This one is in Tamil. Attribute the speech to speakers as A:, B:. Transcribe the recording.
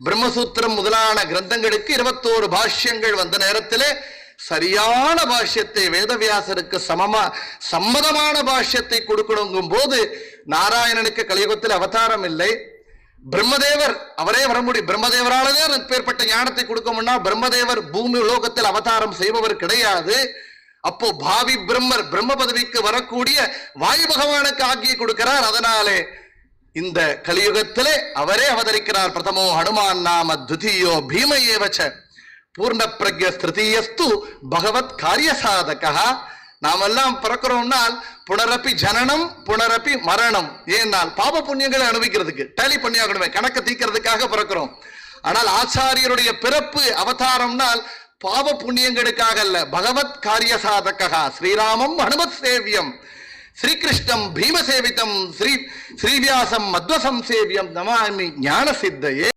A: பிரம்மசூத்திரம் முதலான கிரந்தங்களுக்கு 21 பாஷ்யங்கள் வந்த நேரத்திலே சரியான பாஷ்யத்தை வேதவியாசருக்கு சம்மதமான பாஷ்யத்தை கொடுக்கணுங்கும் போது நாராயணனுக்கு கலியுகத்தில் அவதாரம் இல்லை. பிரம்மதேவர் அவரே வர முடியும். பிரம்மதேவராலதான் பேர்பட்ட ஞானத்தை கொடுக்க பிரம்மதேவர் பூமி உலோகத்தில் அவதாரம் செய்பவர் கிடையாது. அப்போ பாவி பிரம்மர் பிரம்ம பதவிக்கு வரக்கூடிய வாயு பகவானுக்கு ஆக்கிய கொடுக்கிறார். அதனாலே இந்த கலியுகத்திலே அவரே அவதரிக்கிறார். பிரதமோ ஹனுமான் நாம துதியோ பீம ஏவச்ச பூர்ண பிரக்ய திருத்தீயஸ்து பகவத் காரிய சாதகா. நாமெல்லாம் பிறக்கிறோம்னால் புனரப்பி ஜனனம் புனரப்பி மரணம். ஏனால் பாப புண்ணியங்களை அனுபவிக்கிறதுக்கு டேலி பண்ணியாகணுமே, கணக்கு தீக்கிறதுக்காக பிறக்கிறோம். ஆனால் ஆச்சாரியருடைய பிறப்பு அவதாரம்னால் பாவ புண்ணியங்களுக்காக அல்ல, பகவத் காரிய சாதகா. ஸ்ரீராமம் ஹனுமத் சேவியம், ஸ்ரீகிருஷ்ணம் பீமசேவிதம், ஸ்ரீவியாசம் மத்வசம் சேவியம் நமாமி ஞான சித்தையே.